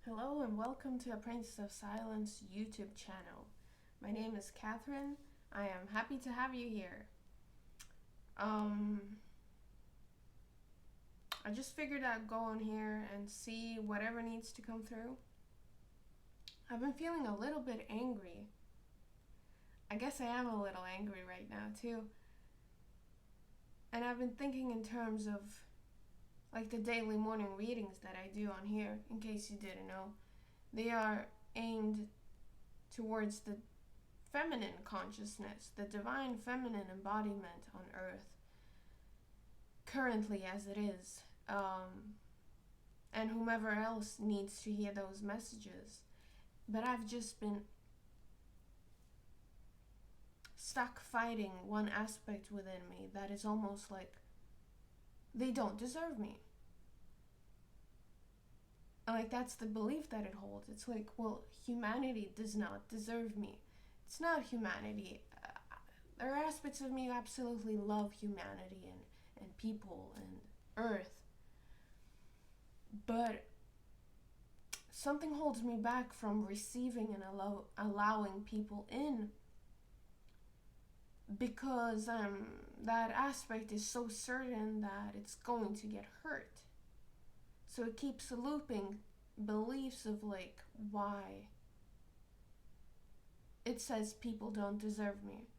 Hello and welcome to Apprentice of Silence YouTube channel. My name is Catherine. I am happy to have you here. I just figured I'd go on here and see whatever needs to come through. I've been feeling a little bit angry. I guess I am a little angry right now too. And I've been thinking in terms of like the daily morning readings that I do on here, in case you didn't know. They are aimed towards the feminine consciousness, the divine feminine embodiment on earth, currently as it is, and whomever else needs to hear those messages. But I've just been stuck fighting one aspect within me that is almost like they don't deserve me. And like that's the belief that it holds. It's like, well, humanity does not deserve me. It's not humanity. There are aspects of me who absolutely love humanity and people and earth. But something holds me back from receiving and allowing people in, because that aspect is so certain that it's going to get hurt. So it keeps looping beliefs of like why it says people don't deserve me.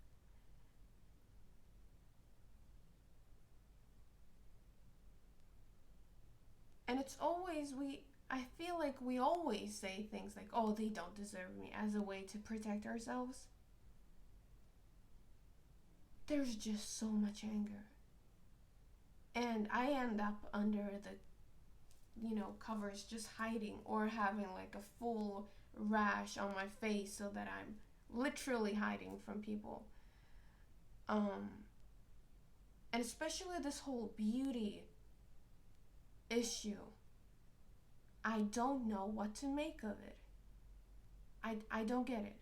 And it's always, I feel like we always say things like, oh, they don't deserve me, as a way to protect ourselves. There's just so much anger. And I end up under the covers just hiding, or having like a full rash on my face so that I'm literally hiding from people. And especially this whole beauty issue. I don't know what to make of it. I don't get it.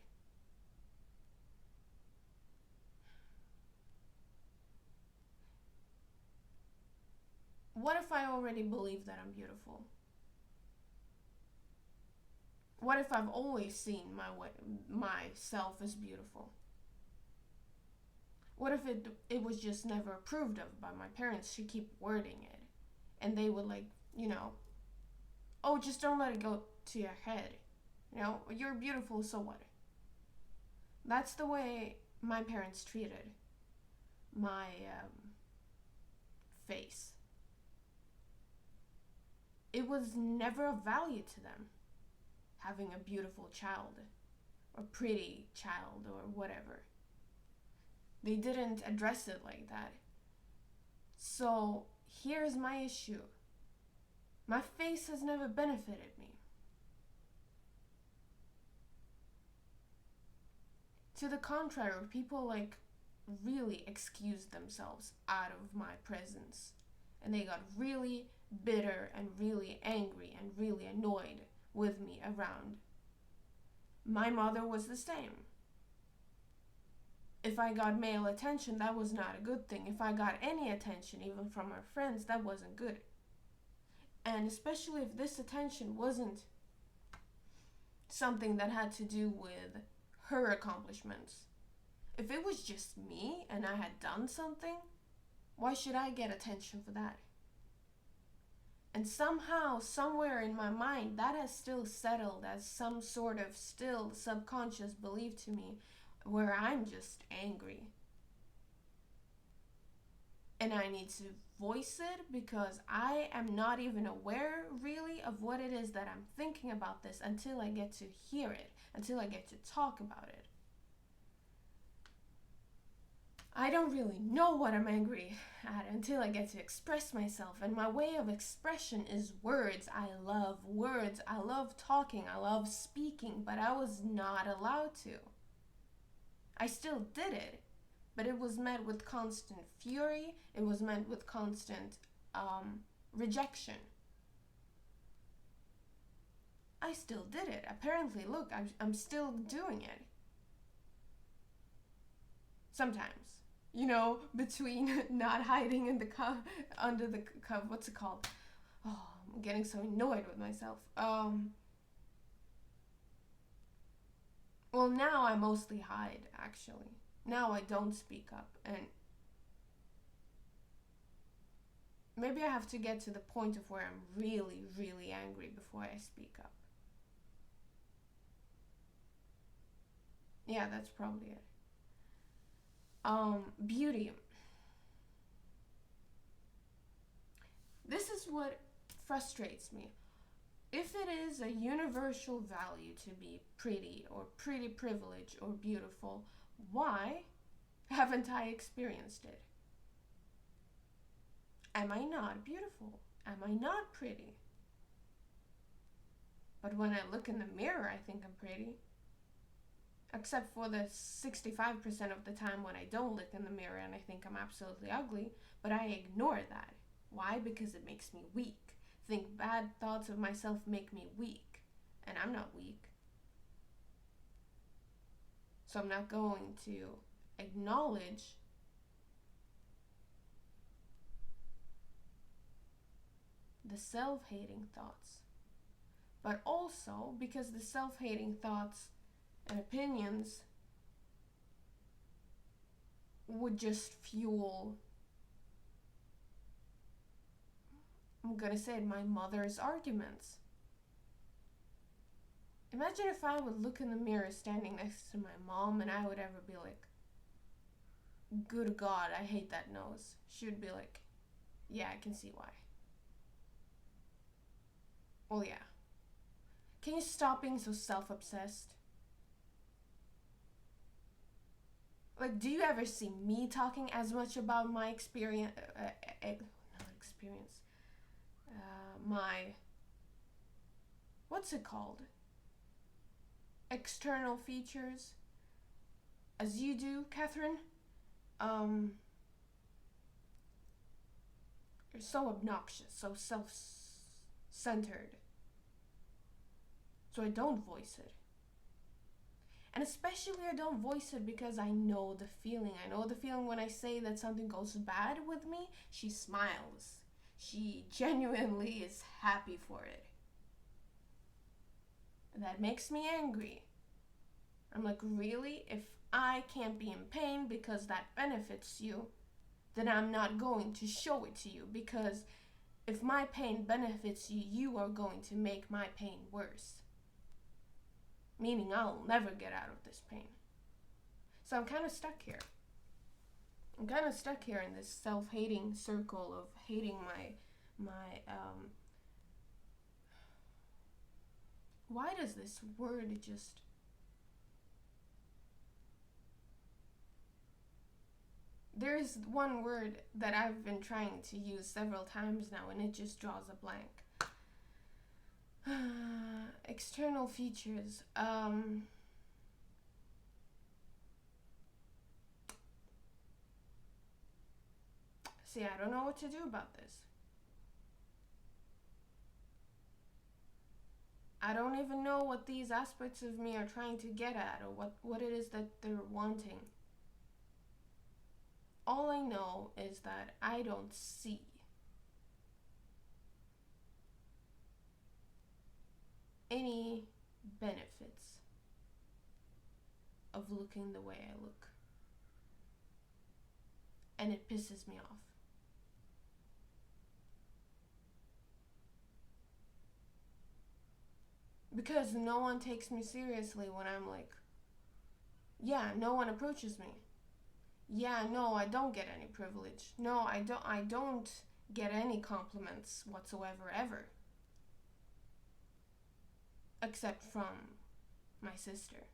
What if I already believe that I'm beautiful? What if I've always seen myself as beautiful? What if it was just never approved of by my parents to keep wording it? And they would oh, just don't let it go to your head. You're beautiful, so what? That's the way my parents treated my face. It was never of value to them, having a beautiful child, or pretty child, or whatever. They didn't address it like that. So here's my issue. My face has never benefited me. To the contrary, people really excused themselves out of my presence. And they got really bitter and really angry and really annoyed with me around. My mother was the same. If I got male attention, that was not a good thing. If I got any attention, even from her friends, that wasn't good. And especially if this attention wasn't something that had to do with her accomplishments. If it was just me and I had done something, why should I get attention for that? And somehow, somewhere in my mind, that has still settled as some sort of still subconscious belief to me, where I'm just angry. And I need to voice it, because I am not even aware really of what it is that I'm thinking about this until I get to hear it, until I get to talk about it. I don't really know what I'm angry at until I get to express myself, and my way of expression is words. I love words. I love talking. I love speaking, but I was not allowed to. I still did it, but it was met with constant fury. It was met with constant rejection. I still did it. Apparently, look, I'm still doing it. Sometimes. Between not hiding in the under the what's it called? Oh, I'm getting so annoyed with myself. Well, now I mostly hide, actually. Now I don't speak up, and maybe I have to get to the point of where I'm really, really angry before I speak up. Yeah, that's probably it. Beauty. This is what frustrates me. If it is a universal value to be pretty or pretty privileged or beautiful, why haven't I experienced it? Am I not beautiful? Am I not pretty? But when I look in the mirror, I think I'm pretty. Except for the 65% of the time when I don't look in the mirror and I think I'm absolutely ugly, but I ignore that. Why? Because it makes me weak. Think bad thoughts of myself make me weak, and I'm not weak. So I'm not going to acknowledge the self-hating thoughts. But also because the self-hating thoughts and opinions would just fuel, I'm gonna say it, my mother's arguments. Imagine if I would look in the mirror standing next to my mom and I would ever be like, good God, I hate that nose. She would be like, yeah, I can see why. Well, yeah. Can you stop being so self-obsessed? Like, do you ever see me talking as much about my experience, not experience, my, what's it called? External features as you do, Catherine? You're so obnoxious, so self-centered. So I don't voice it. And especially I don't voice it because I know the feeling. I know the feeling when I say that something goes bad with me, she smiles. She genuinely is happy for it. And that makes me angry. I'm like, really? If I can't be in pain because that benefits you, then I'm not going to show it to you, because if my pain benefits you, you are going to make my pain worse. Meaning I'll never get out of this pain. So I'm kind of stuck here. I'm kind of stuck here in this self-hating circle of hating my why does this word just, there's one word that I've been trying to use several times now and it just draws a blank. External features. See, I don't know what to do about this. I don't even know what these aspects of me are trying to get at, or what it is that they're wanting. All I know is that I don't see any benefits of looking the way I look. And it pisses me off. Because no one takes me seriously when I'm like, yeah, no one approaches me. Yeah, no, I don't get any privilege. No, I don't get any compliments whatsoever, ever. Except from my sister.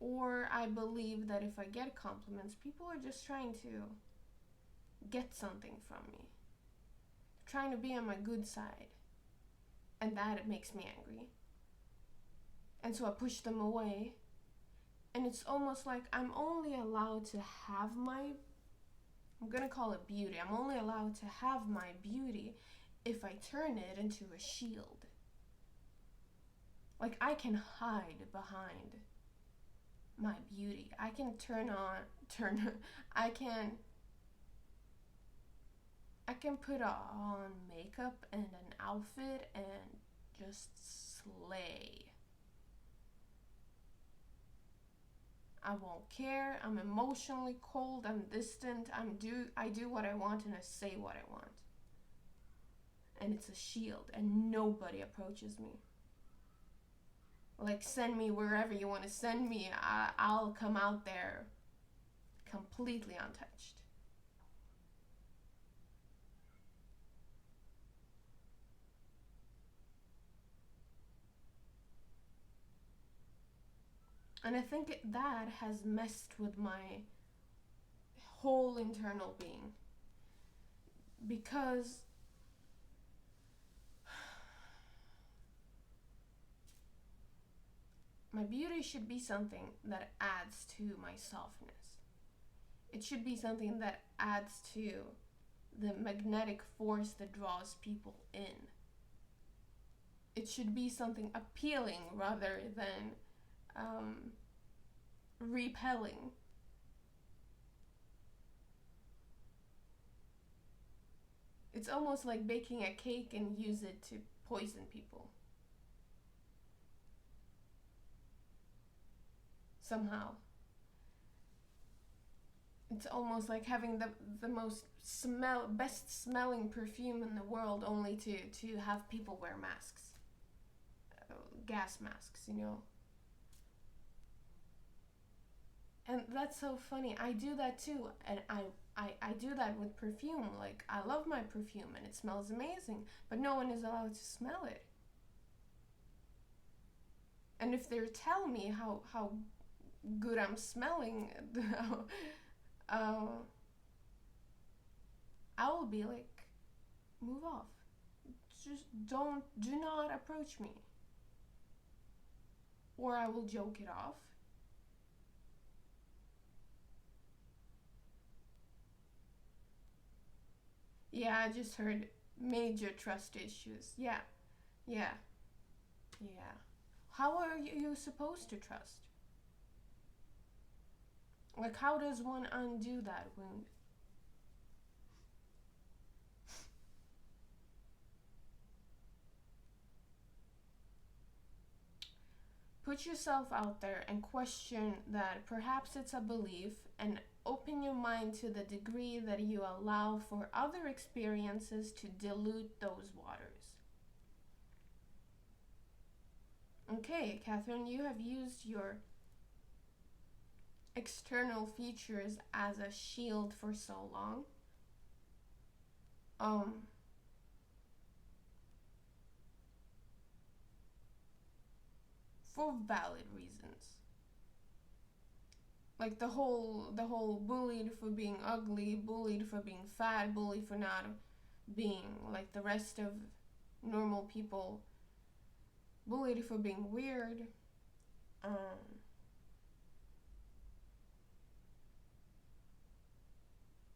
Or I believe that if I get compliments, people are just trying to get something from me. Trying to be on my good side. And that, it makes me angry. And so I push them away. And it's almost like I'm only allowed to have my, I'm gonna call it beauty. I'm only allowed to have my beauty if I turn it into a shield. Like, I can hide behind my beauty. I can I can I can put on makeup and an outfit and just slay. I won't care. I'm emotionally cold. I'm distant. I do what I want and I say what I want. And it's a shield and nobody approaches me. Like, send me wherever you want to send me. I'll come out there completely untouched. And I think that has messed with my whole internal being. Because my beauty should be something that adds to my softness. It should be something that adds to the magnetic force that draws people in. It should be something appealing rather than repelling. It's almost like baking a cake and use it to poison people. Somehow. It's almost like having the best smelling perfume in the world only to have people wear masks. Gas masks, you know. And that's so funny. I do that too. And I do that with perfume. Like, I love my perfume and it smells amazing, but no one is allowed to smell it. And if they tell me how good I'm smelling, I will be like, move off. Just do not approach me. Or I will joke it off. Yeah, I just heard major trust issues. Yeah, yeah, yeah. How are you supposed to trust? Like, how does one undo that wound? Put yourself out there and question that perhaps it's a belief, and open your mind to the degree that you allow for other experiences to dilute those waters. Okay, Catherine, you have used your external features as a shield for so long. For valid reasons. Like the whole bullied for being ugly, bullied for being fat, bullied for not being like the rest of normal people, bullied for being weird.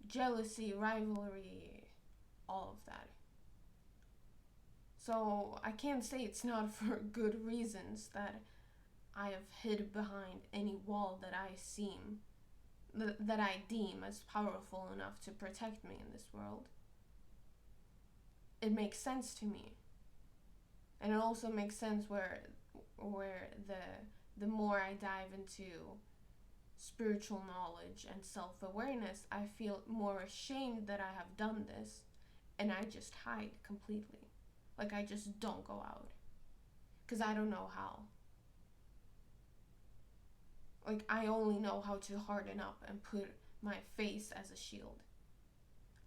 Jealousy, rivalry, all of that. So I can't say it's not for good reasons that I have hid behind any wall that I deem as powerful enough to protect me in this world. It makes sense to me. And it also makes sense where the more I dive into spiritual knowledge and self-awareness, I feel more ashamed that I have done this, and I just hide completely. Like, I just don't go out because I don't know how. Like, I only know how to harden up and put my face as a shield.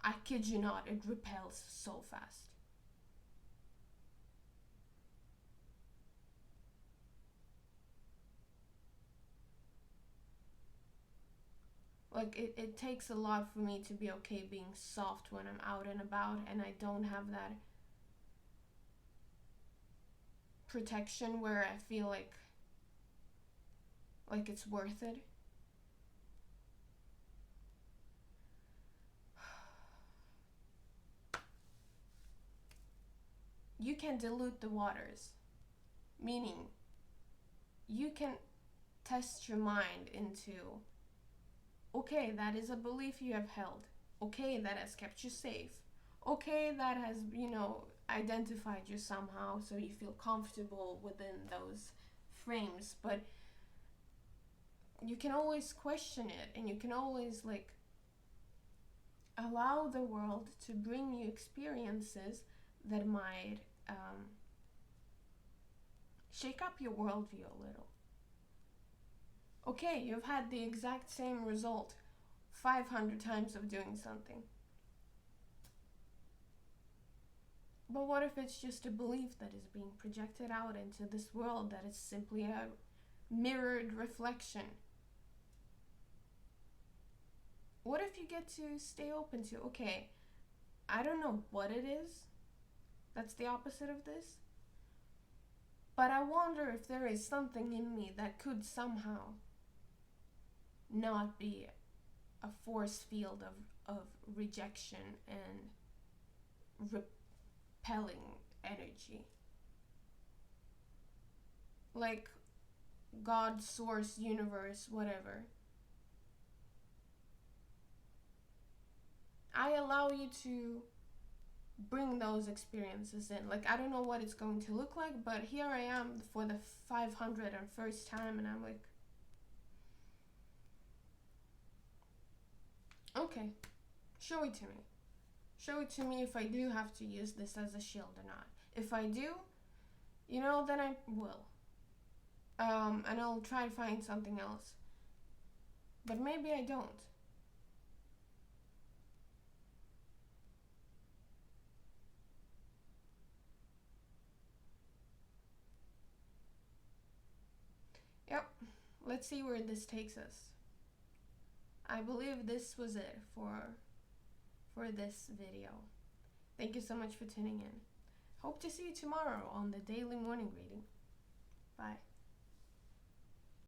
I kid you not, it repels so fast. Like, it takes a lot for me to be okay being soft when I'm out and about, and I don't have that protection where I feel like it's worth it. You can dilute the waters, meaning you can test your mind into, okay, that is a belief you have held. Okay, that has kept you safe. Okay, that has, identified you somehow, so you feel comfortable within those frames, but you can always question it, and you can always, like, allow the world to bring you experiences that might shake up your worldview a little. Okay, you've had the exact same result 500 times of doing something. But what if it's just a belief that is being projected out into this world that is simply a mirrored reflection? What if you get to stay open to, okay, I don't know what it is that's the opposite of this, but I wonder if there is something in me that could somehow not be a force field of rejection and repelling energy. Like God, source, universe, whatever. I allow you to bring those experiences in. Like, I don't know what it's going to look like, but here I am for the 501st time, and I'm like, okay, show it to me. Show it to me if I do have to use this as a shield or not. If I do, then I will. And I'll try to find something else. But maybe I don't. Yep, let's see where this takes us. I believe this was it for this video. Thank you so much for tuning in. Hope to see you tomorrow on the daily morning reading. Bye.